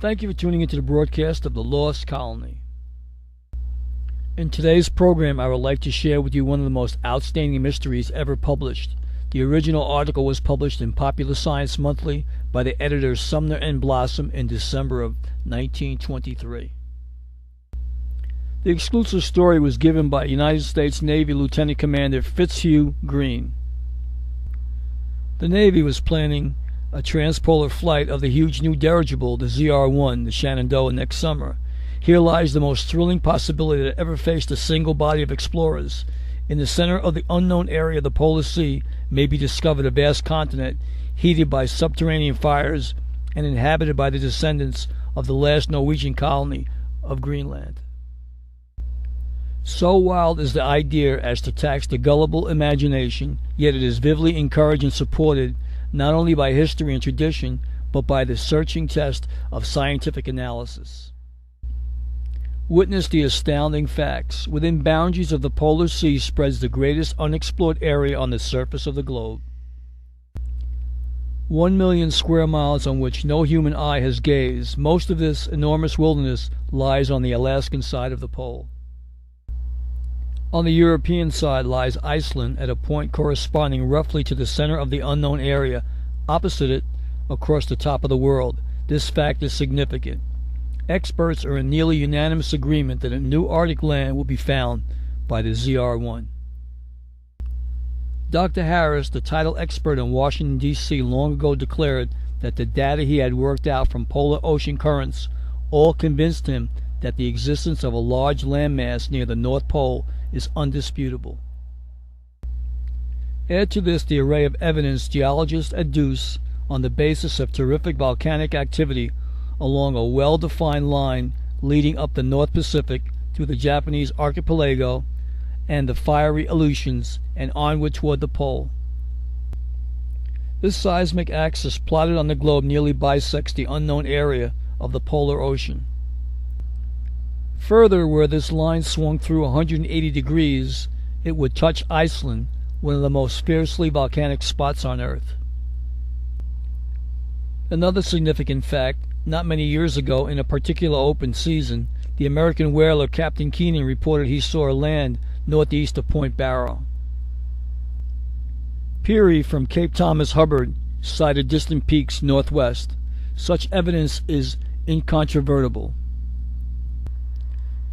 Thank you for tuning into the broadcast of The Lost Colony. In today's program, I would like to share with you one of the most outstanding mysteries ever published. The original article was published in Popular Science Monthly by the editors Sumner and Blossom in December of 1923. The exclusive story was given by United States Navy Lieutenant Commander Fitzhugh Green. The Navy was planning a transpolar flight of the huge new dirigible, the ZR-1, the Shenandoah, next summer. Here lies the most thrilling possibility that ever faced a single body of explorers. In the center of the unknown area of the Polar Sea may be discovered a vast continent heated by subterranean fires and inhabited by the descendants of the last Norwegian colony of Greenland. So wild is the idea as to tax the gullible imagination, yet it is vividly encouraged and supported not only by history and tradition, but by the searching test of scientific analysis. Witness the astounding facts. Within boundaries of the Polar Sea spreads the greatest unexplored area on the surface of the globe. 1 million square miles on which no human eye has gazed. Most of this enormous wilderness lies on the Alaskan side of the pole. On the European side lies Iceland at a point corresponding roughly to the center of the unknown area. Opposite it, across the top of the world. This fact is significant. Experts are in nearly unanimous agreement that a new Arctic land will be found by the ZR-1. Dr. Harris, the title expert in Washington, D.C., long ago declared that the data he had worked out from polar ocean currents all convinced him that the existence of a large landmass near the North Pole is undisputable. Add to this the array of evidence geologists adduce on the basis of terrific volcanic activity along a well-defined line leading up the North Pacific through the Japanese archipelago and the fiery Aleutians and onward toward the pole. This seismic axis plotted on the globe nearly bisects the unknown area of the polar ocean. Further, where this line swung through 180 degrees, it would touch Iceland, one of the most fiercely volcanic spots on Earth. Another significant fact, not many years ago, in a particular open season, the American whaler Captain Keenan reported he saw land northeast of Point Barrow. Peary from Cape Thomas Hubbard sighted distant peaks northwest. Such evidence is incontrovertible.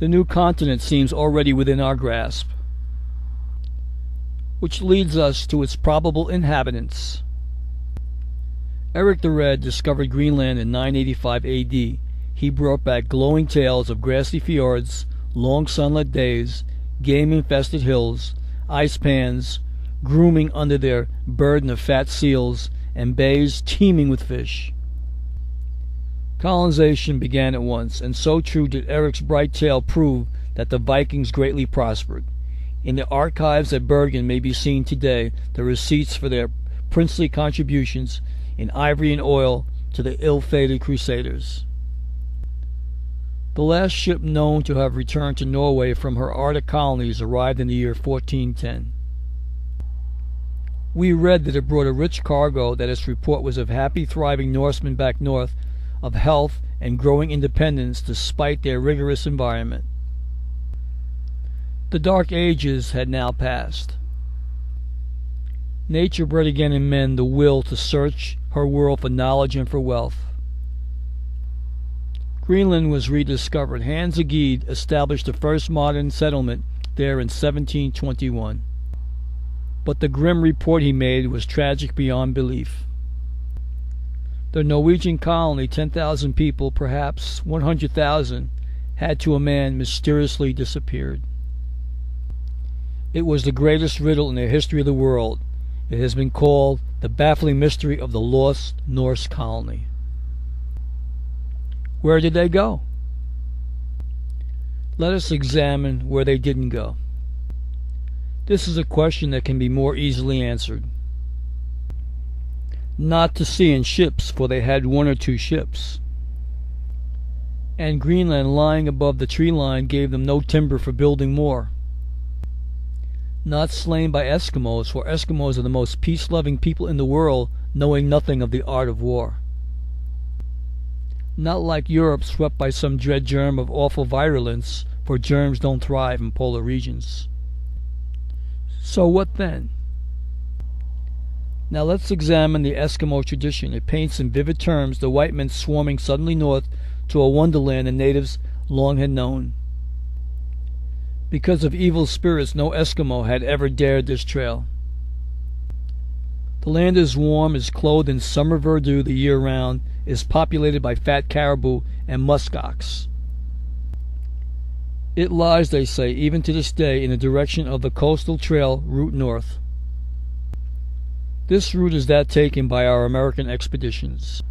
The new continent seems already within our grasp, which leads us to its probable inhabitants. Eric the Red discovered Greenland in 985 AD. He brought back glowing tales of grassy fjords, long sunlit days, game-infested hills, ice pans grooming under their burden of fat seals, and bays teeming with fish. Colonization began at once, and so true did Eric's bright tale prove that the Vikings greatly prospered. In the archives at Bergen may be seen today the receipts for their princely contributions in ivory and oil to the ill-fated Crusaders. The last ship known to have returned to Norway from her Arctic colonies arrived in the year 1410. We read that it brought a rich cargo, that its report was of happy, thriving Norsemen back north, of health and growing independence despite their rigorous environment. The Dark Ages had now passed. Nature bred again in men the will to search her world for knowledge and for wealth. Greenland was rediscovered. Hans Egede established the first modern settlement there in 1721. But the grim report he made was tragic beyond belief. The Norwegian colony, 10,000 people, perhaps 100,000, had to a man mysteriously disappeared. It was the greatest riddle in the history of the world. It has been called the baffling mystery of the lost Norse colony. Where did they go? Let us examine where they didn't go. This is a question that can be more easily answered. Not to sea in ships, for they had 1 or 2 ships. And Greenland lying above the tree line gave them no timber for building more. Not slain by Eskimos, for Eskimos are the most peace-loving people in the world, knowing nothing of the art of war. Not like Europe swept by some dread germ of awful virulence, for germs don't thrive in polar regions. So what then? Now let's examine the Eskimo tradition. It paints in vivid terms the white men swarming suddenly north to a wonderland the natives long had known. Because of evil spirits, no Eskimo had ever dared this trail. The land is warm, is clothed in summer verdure the year round, is populated by fat caribou and muskox. It lies, they say, even to this day, in the direction of the coastal trail route north. This route is that taken by our American expeditions.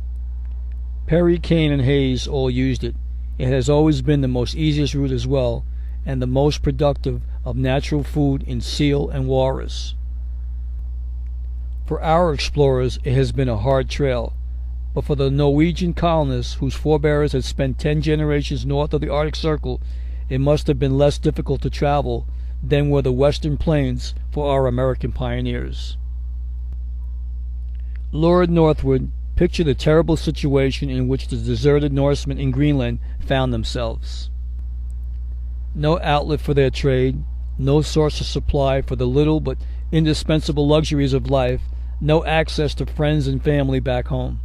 Perry, Kane, and Hayes all used it. It has always been the most easiest route as well, and the most productive of natural food in seal and walrus. For our explorers it has been a hard trail, but for the Norwegian colonists whose forebears had spent 10 generations north of the Arctic Circle, it must have been less difficult to travel than were the western plains for our American pioneers. Lured northward, picture the terrible situation in which the deserted Norsemen in Greenland found themselves. No outlet for their trade, no source of supply for the little but indispensable luxuries of life, no access to friends and family back home.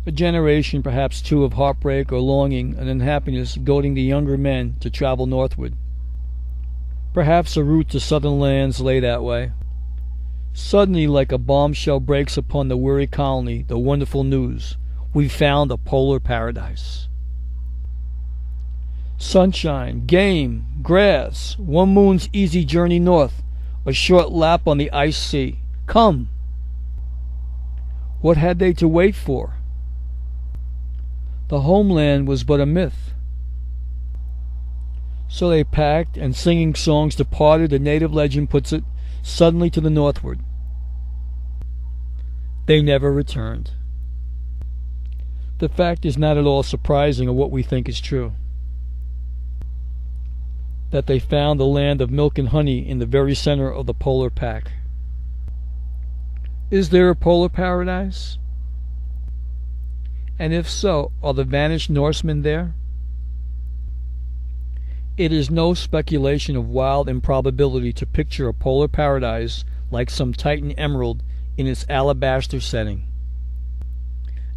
A generation, perhaps two, of heartbreak or longing and unhappiness goading the younger men to travel northward. Perhaps a route to southern lands lay that way. Suddenly, like a bombshell, breaks upon the weary colony the wonderful news: we've found a polar paradise. Sunshine, game, grass, one moon's easy journey north, a short lap on the ice sea. Come! What had they to wait for? The homeland was but a myth. So they packed, and singing songs departed, the native legend puts it, suddenly to the northward. They never returned. The fact is not at all surprising, or what we think is true, that they found the land of milk and honey in the very center of the polar pack. Is there a polar paradise? And if so, are the vanished Norsemen there? It is no speculation of wild improbability to picture a polar paradise like some Titan emerald in its alabaster setting.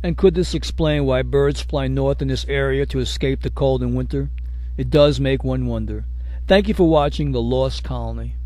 And could this explain why birds fly north in this area to escape the cold in winter? It does make one wonder. Thank you for watching The Lost Colony.